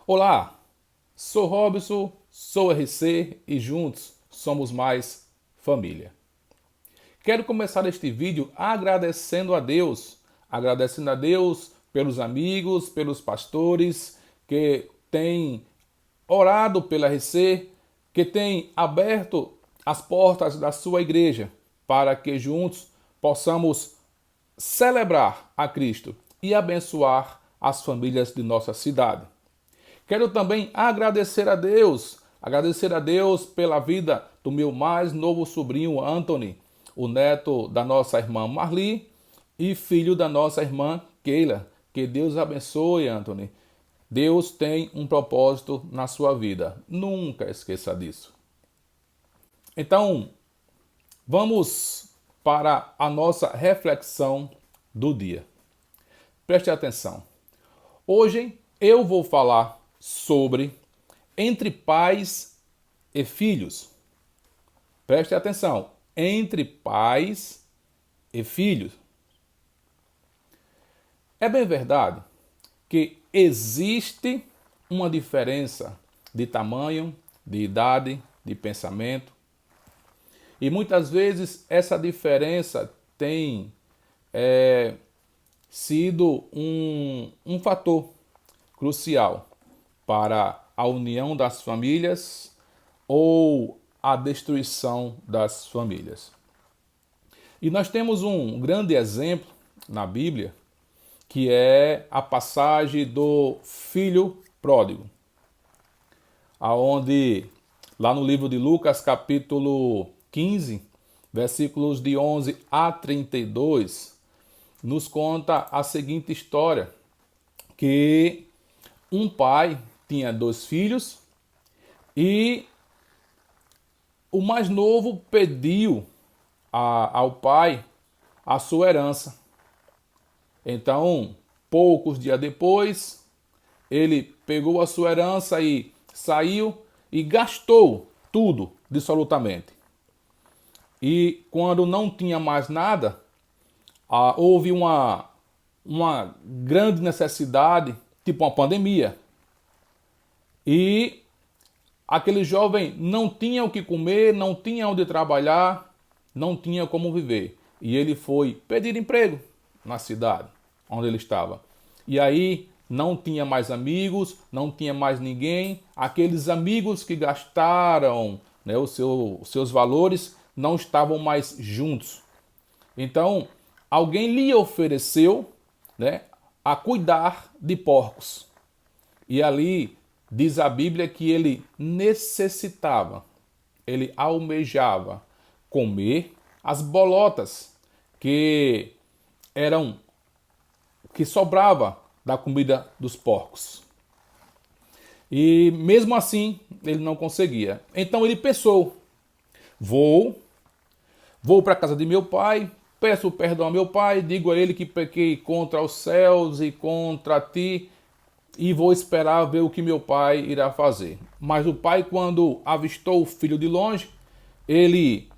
Olá, sou Robson, sou RC e juntos somos mais família. Quero começar este vídeo agradecendo a Deus pelos amigos, pelos pastores que têm orado pela RC, que têm aberto as portas da sua igreja para que juntos possamos celebrar a Cristo e abençoar as famílias de nossa cidade. Quero também agradecer a Deus pela vida do meu mais novo sobrinho Anthony, o neto da nossa irmã Marli e filho da nossa irmã Keila. Que Deus abençoe, Anthony. Deus tem um propósito na sua vida. Nunca esqueça disso. Então, vamos para a nossa reflexão do dia. Preste atenção. Hoje eu vou falar sobre entre pais e filhos. Preste atenção. Entre pais e filhos. É bem verdade que existe uma diferença de tamanho, de idade, de pensamento. E muitas vezes essa diferença tem sido um fator crucial para a união das famílias ou a destruição das famílias. E nós temos um grande exemplo na Bíblia, que é a passagem do filho pródigo, aonde lá no livro de Lucas, capítulo 15, versículos de 11 a 32, nos conta a seguinte história, que um pai tinha 2 filhos e o mais novo pediu ao pai a sua herança. Então, poucos dias depois, ele pegou a sua herança e saiu e gastou tudo, absolutamente. E quando não tinha mais nada, houve uma grande necessidade, tipo uma pandemia. E aquele jovem não tinha o que comer, não tinha onde trabalhar, não tinha como viver. E ele foi pedir emprego na cidade onde ele estava. E aí não tinha mais amigos, não tinha mais ninguém. Aqueles amigos que gastaram, né, os seus valores não estavam mais juntos. Então, alguém lhe ofereceu, né, a cuidar de porcos. E ali diz a Bíblia que ele necessitava, ele almejava comer as bolotas que sobrava da comida dos porcos. E mesmo assim, ele não conseguia. Então ele pensou: vou para a casa de meu pai, peço perdão a meu pai, digo a ele que pequei contra os céus e contra ti, e vou esperar ver o que meu pai irá fazer. Mas o pai, quando avistou o filho de longe, ele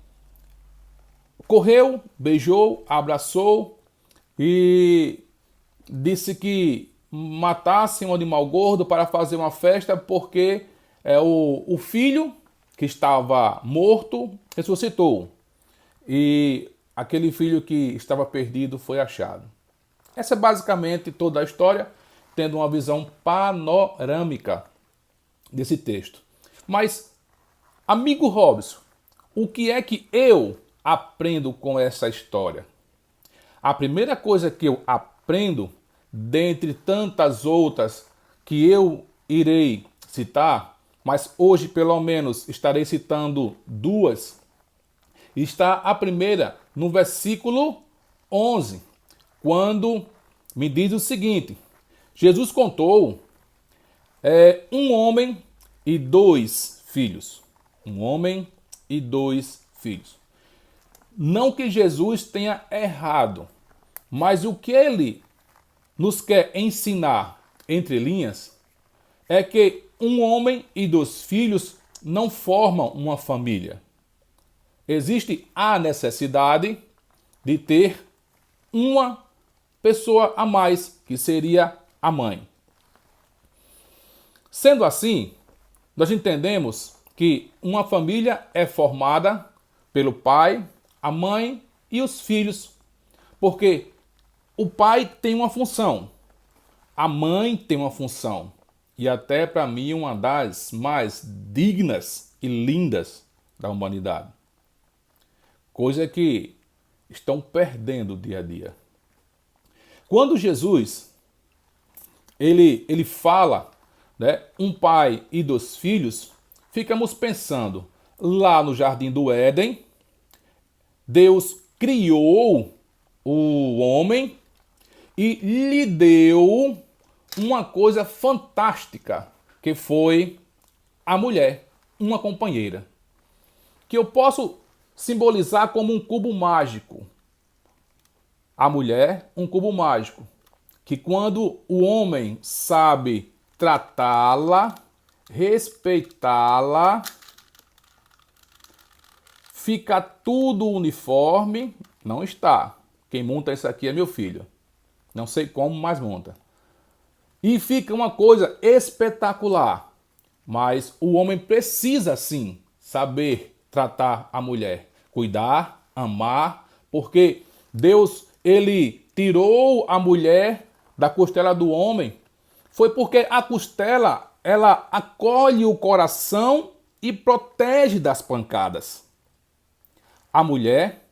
correu, beijou, abraçou e disse que matasse um animal gordo para fazer uma festa, porque o filho que estava morto ressuscitou. E aquele filho que estava perdido foi achado. Essa é basicamente toda a história, tendo uma visão panorâmica desse texto. Mas, amigo Robson, o que é que eu aprendo com essa história? A primeira coisa que eu aprendo, dentre tantas outras que eu irei citar, mas hoje pelo menos estarei citando 2, está a primeira no versículo 11, quando me diz o seguinte: Jesus contou um homem e 2 filhos. Um homem e 2 filhos. Não que Jesus tenha errado, mas o que ele nos quer ensinar, entre linhas, é que um homem e 2 filhos não formam uma família. Existe a necessidade de ter uma pessoa a mais, que seria a mãe. Sendo assim, nós entendemos que uma família é formada pelo pai, a mãe e os filhos, porque o pai tem uma função, a mãe tem uma função, e até para mim uma das mais dignas e lindas da humanidade. Coisa que estão perdendo dia a dia. Quando Jesus ele fala, né, um pai e dois filhos, ficamos pensando lá no Jardim do Éden, Deus criou o homem e lhe deu uma coisa fantástica, que foi a mulher, uma companheira, que eu posso simbolizar como um cubo mágico. A mulher, um cubo mágico, que quando o homem sabe tratá-la, respeitá-la, fica tudo uniforme. Não está. Quem monta isso aqui é meu filho. Não sei como, mas monta. E fica uma coisa espetacular. Mas o homem precisa sim saber tratar a mulher, cuidar, amar, porque Deus, ele tirou a mulher da costela do homem, foi porque a costela, ela acolhe o coração e protege das pancadas. A mulher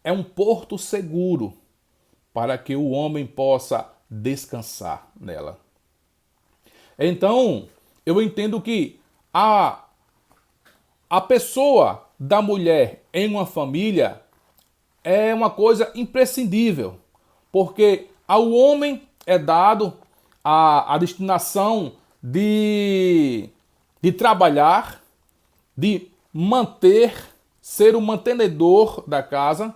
é um porto seguro para que o homem possa descansar nela. Então, eu entendo que a pessoa da mulher em uma família é uma coisa imprescindível, porque ao homem é dado a destinação de trabalhar, de manter, ser o mantenedor da casa,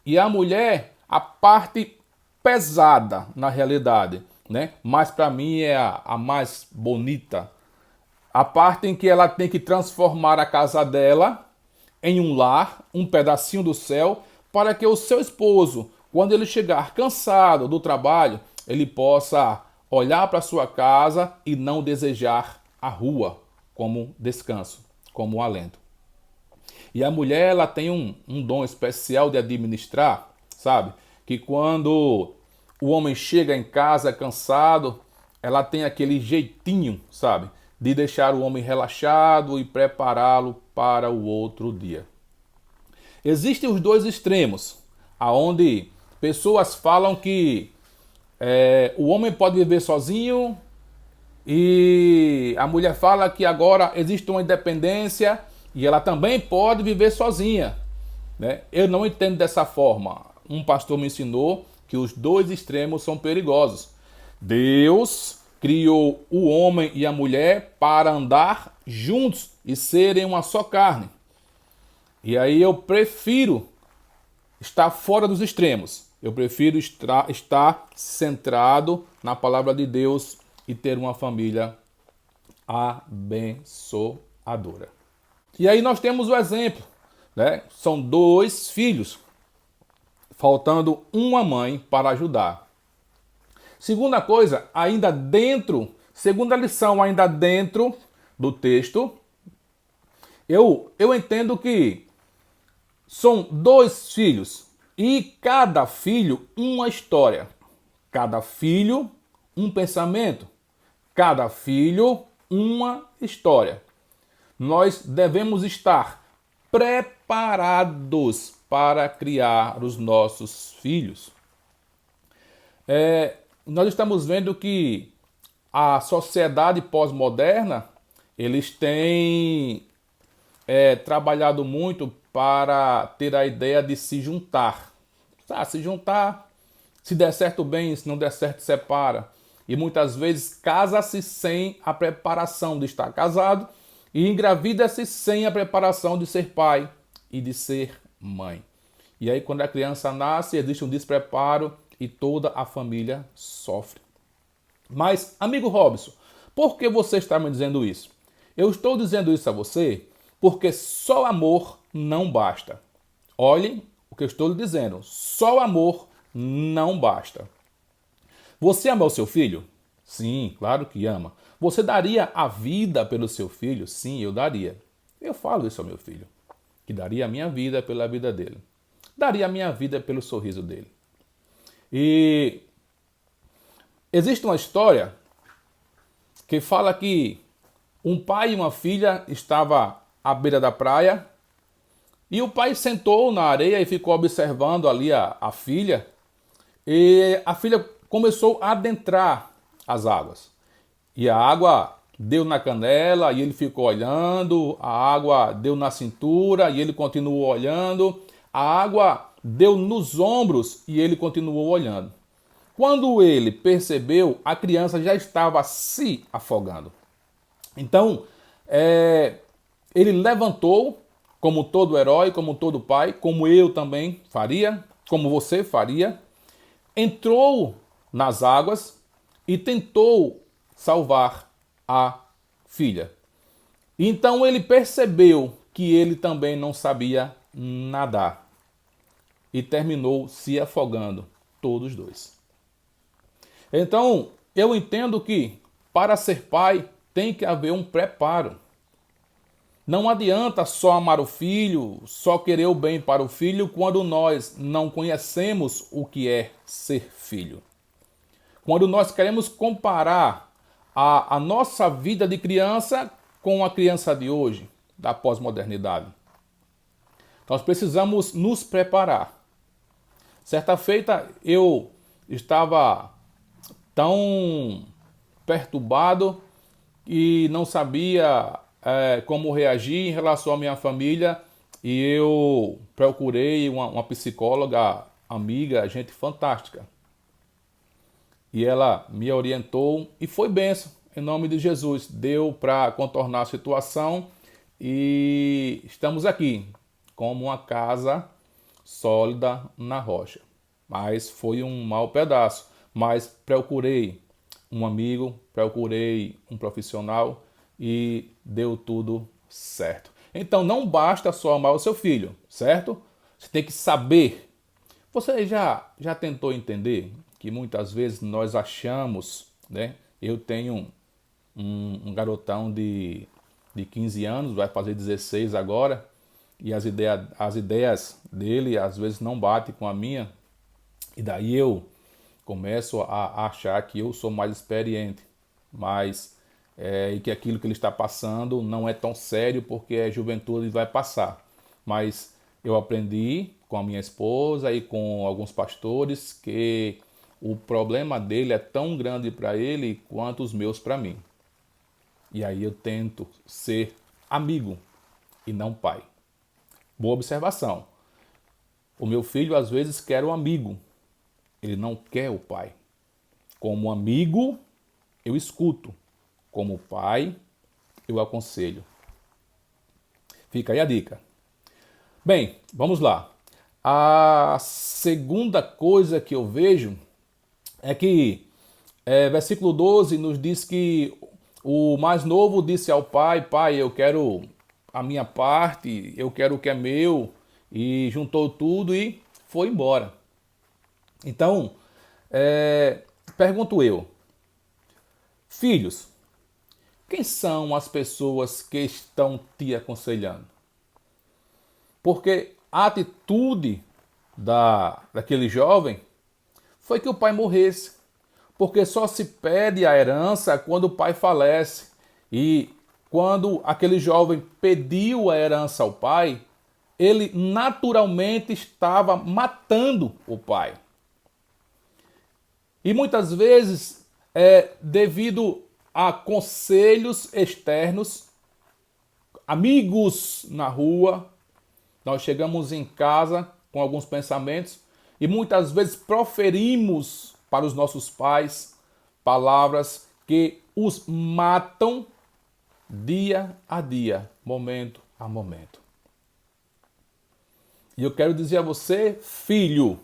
e a mulher a parte pesada na realidade, né? Mas para mim é a mais bonita, a parte em que ela tem que transformar a casa dela em um lar, um pedacinho do céu, para que o seu esposo, quando ele chegar cansado do trabalho, ele possa olhar para sua casa e não desejar a rua como descanso, como alento. E a mulher, ela tem um dom especial de administrar, sabe? Que quando o homem chega em casa cansado, ela tem aquele jeitinho, sabe? De deixar o homem relaxado e prepará-lo para o outro dia. Existem os dois extremos, aonde pessoas falam que o homem pode viver sozinho e a mulher fala que agora existe uma independência e ela também pode viver sozinha, né? Eu não entendo dessa forma. Um pastor me ensinou que os dois extremos são perigosos. Deus criou o homem e a mulher para andar juntos e serem uma só carne. E aí eu prefiro estar fora dos extremos. Eu prefiro estar centrado na palavra de Deus e ter uma família abençoadora. E aí nós temos o exemplo, né? São dois filhos, faltando uma mãe para ajudar. Segunda lição ainda dentro do texto, eu entendo que são dois filhos e cada filho uma história, cada filho um pensamento, cada filho uma história. Nós devemos estar preparados para criar os nossos filhos. Nós estamos vendo que a sociedade pós-moderna, eles têm trabalhado muito para ter a ideia de se juntar. Se juntar, se der certo bem, se não der certo, separa. E muitas vezes casa-se sem a preparação de estar casado e engravida-se sem a preparação de ser pai e de ser mãe. E aí quando a criança nasce, existe um despreparo e toda a família sofre. Mas, amigo Robson, por que você está me dizendo isso? Eu estou dizendo isso a você porque só amor não basta. Olhem o que eu estou lhe dizendo. Só amor não basta. Você ama o seu filho? Sim, claro que ama. Você daria a vida pelo seu filho? Sim, eu daria. Eu falo isso ao meu filho, que daria a minha vida pela vida dele. Daria a minha vida pelo sorriso dele. E existe uma história que fala que um pai e uma filha estavam à beira da praia e o pai sentou na areia e ficou observando ali a filha. E a filha começou a adentrar as águas. E a água deu na canela e ele ficou olhando, a água deu na cintura e ele continuou olhando, a água deu nos ombros e ele continuou olhando. Quando ele percebeu, a criança já estava se afogando. Então, ele levantou, como todo herói, como todo pai, como eu também faria, como você faria, entrou nas águas e tentou salvar a filha. Então ele percebeu que ele também não sabia nadar e terminou se afogando, todos dois. Então eu entendo que para ser pai tem que haver um preparo. Não adianta só amar o filho, só querer o bem para o filho quando nós não conhecemos o que é ser filho. Quando nós queremos comparar a nossa vida de criança com a criança de hoje, da pós-modernidade. Nós precisamos nos preparar. Certa feita eu estava tão perturbado e não sabia como reagir em relação à minha família e eu procurei uma psicóloga amiga, gente fantástica. E ela me orientou e foi bênção, em nome de Jesus. Deu para contornar a situação e estamos aqui, como uma casa sólida na rocha. Mas foi um mau pedaço. Mas procurei um amigo, procurei um profissional e deu tudo certo. Então não basta só amar o seu filho, certo? Você tem que saber. Você já tentou entender que muitas vezes nós achamos, né? Eu tenho um garotão de 15 anos, vai fazer 16 agora, e as ideias dele às vezes não batem com a minha, e daí eu começo a achar que eu sou mais experiente, mas e que aquilo que ele está passando não é tão sério porque é juventude e vai passar. Mas eu aprendi com a minha esposa e com alguns pastores que o problema dele é tão grande para ele quanto os meus para mim. E aí eu tento ser amigo e não pai. Boa observação. O meu filho às vezes quer o amigo, ele não quer o pai. Como amigo, eu escuto. Como pai, eu aconselho. Fica aí a dica. Bem, vamos lá. A segunda coisa que eu vejo é que versículo 12 nos diz que o mais novo disse ao pai: Pai, eu quero a minha parte, eu quero o que é meu, e juntou tudo e foi embora. Então, pergunto eu, filhos, quem são as pessoas que estão te aconselhando? Porque a atitude daquele jovem foi que o pai morresse. Porque só se pede a herança quando o pai falece. E quando aquele jovem pediu a herança ao pai, ele naturalmente estava matando o pai. E muitas vezes, devido a conselhos externos, amigos na rua, nós chegamos em casa com alguns pensamentos e muitas vezes proferimos para os nossos pais palavras que os matam dia a dia, momento a momento. E eu quero dizer a você, filho,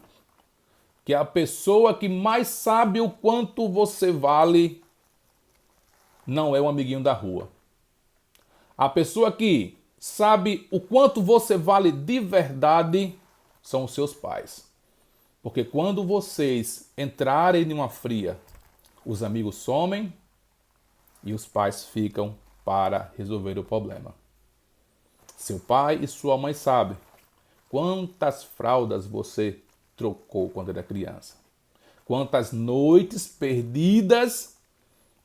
que a pessoa que mais sabe o quanto você vale não é o amiguinho da rua. A pessoa que sabe o quanto você vale de verdade são os seus pais. Porque quando vocês entrarem numa fria, os amigos somem e os pais ficam para resolver o problema. Seu pai e sua mãe sabem quantas fraldas você trocou quando era criança. Quantas noites perdidas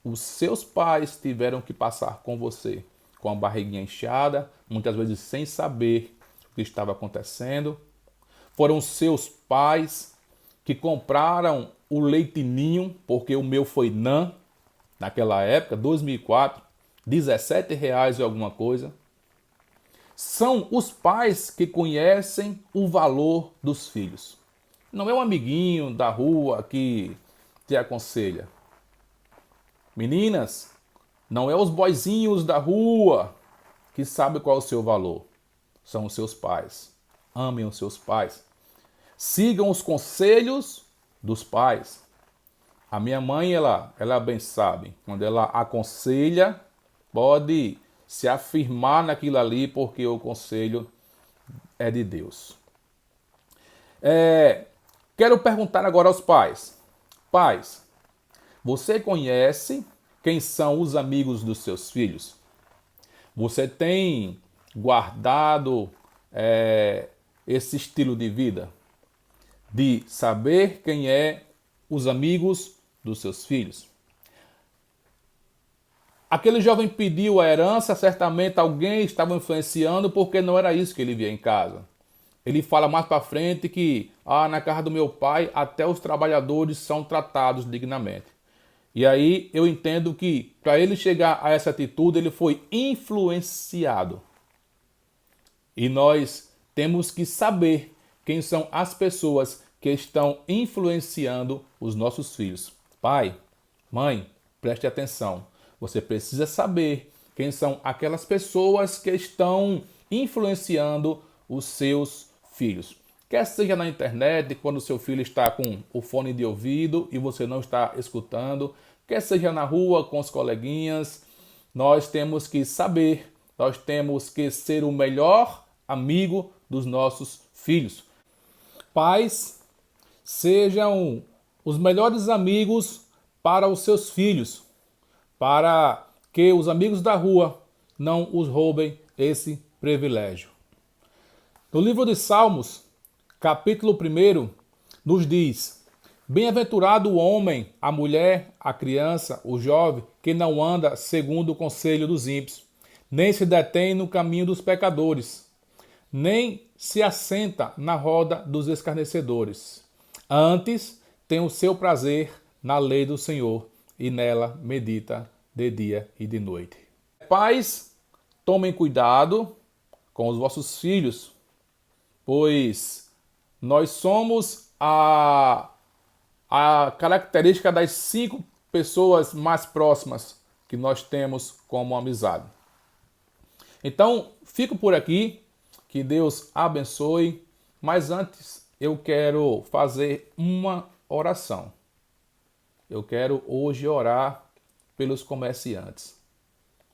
os seus pais tiveram que passar com você, com a barriguinha inchada, muitas vezes sem saber o que estava acontecendo. Foram seus pais que compraram o leite ninho, porque o meu foi NAN, naquela época, 2004, R$ 17 e alguma coisa. São os pais que conhecem o valor dos filhos. Não é um amiguinho da rua que te aconselha. Meninas, não é os boizinhos da rua que sabem qual é o seu valor. São os seus pais. Amem os seus pais. Sigam os conselhos dos pais. A minha mãe, ela bem sabe, quando ela aconselha, pode se afirmar naquilo ali, porque o conselho é de Deus. Quero perguntar agora aos pais. Pais, você conhece quem são os amigos dos seus filhos? Você tem guardado esse estilo de vida? De saber quem é os amigos dos seus filhos? Aquele jovem pediu a herança, certamente alguém estava influenciando, porque não era isso que ele via em casa. Ele fala mais para frente que na casa do meu pai até os trabalhadores são tratados dignamente. E aí eu entendo que para ele chegar a essa atitude, ele foi influenciado. E nós temos que saber quem são as pessoas que estão influenciando os nossos filhos. Pai, mãe, preste atenção. Você precisa saber quem são aquelas pessoas que estão influenciando os seus filhos. Quer seja na internet, quando o seu filho está com o fone de ouvido e você não está escutando, quer seja na rua com os coleguinhas, nós temos que saber, nós temos que ser o melhor amigo dos nossos filhos. Pais, sejam os melhores amigos para os seus filhos, para que os amigos da rua não os roubem esse privilégio. No livro de Salmos, capítulo 1, nos diz: bem-aventurado o homem, a mulher, a criança, o jovem, que não anda segundo o conselho dos ímpios, nem se detém no caminho dos pecadores, nem se assenta na roda dos escarnecedores. Antes tem o seu prazer na lei do Senhor, e nela medita de dia e de noite. Pais, tomem cuidado com os vossos filhos, pois nós somos a característica das 5 pessoas mais próximas que nós temos como amizade. Então, fico por aqui, que Deus abençoe, mas antes eu quero fazer uma oração. Eu quero hoje orar pelos comerciantes.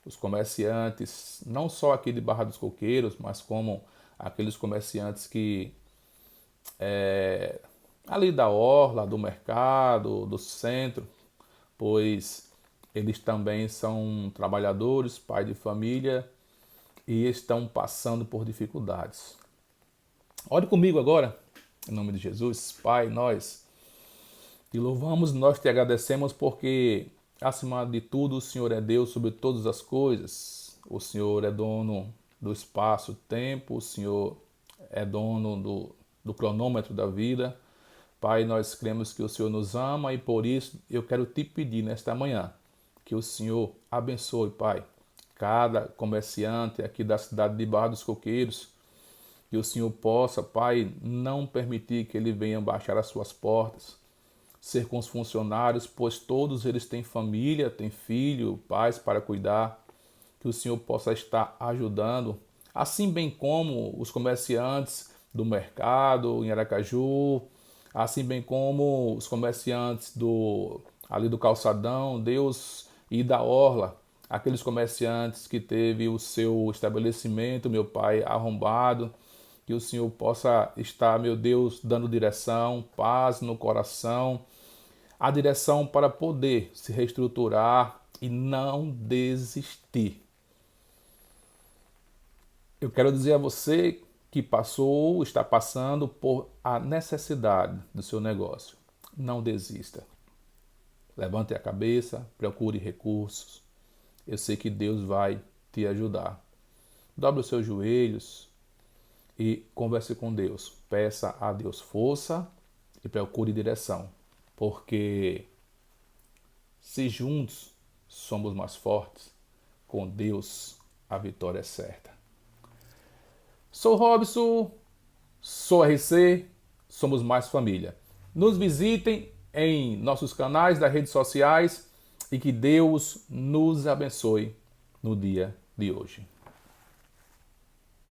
Os comerciantes, não só aqui de Barra dos Coqueiros, mas como aqueles comerciantes que ali da orla, do mercado, do centro, pois eles também são trabalhadores, pai de família e estão passando por dificuldades. Ore comigo agora, em nome de Jesus. Pai, nós te louvamos, nós te agradecemos porque, acima de tudo, o Senhor é Deus sobre todas as coisas. O Senhor é dono do espaço-tempo, o Senhor é dono do cronômetro da vida. Pai, nós cremos que o Senhor nos ama e por isso eu quero te pedir nesta manhã que o Senhor abençoe, Pai, cada comerciante aqui da cidade de Barra dos Coqueiros, que o Senhor possa, Pai, não permitir que ele venha baixar as suas portas, ser com os funcionários, pois todos eles têm família, têm filho, pais para cuidar, que o Senhor possa estar ajudando, assim bem como os comerciantes do mercado em Aracaju, assim bem como os comerciantes ali do calçadão, Deus, e da orla, aqueles comerciantes que teve o seu estabelecimento, meu Pai, arrombado, que o Senhor possa estar, meu Deus, dando direção, paz no coração, a direção para poder se reestruturar, e não desistir. Eu quero dizer a você que passou, está passando por a necessidade do seu negócio. Não desista. Levante a cabeça, procure recursos. Eu sei que Deus vai te ajudar. Dobre os seus joelhos e converse com Deus. Peça a Deus força e procure direção. Porque se juntos somos mais fortes, com Deus a vitória é certa. Sou Robson, sou RC, somos mais família. Nos visitem em nossos canais das redes sociais e que Deus nos abençoe no dia de hoje.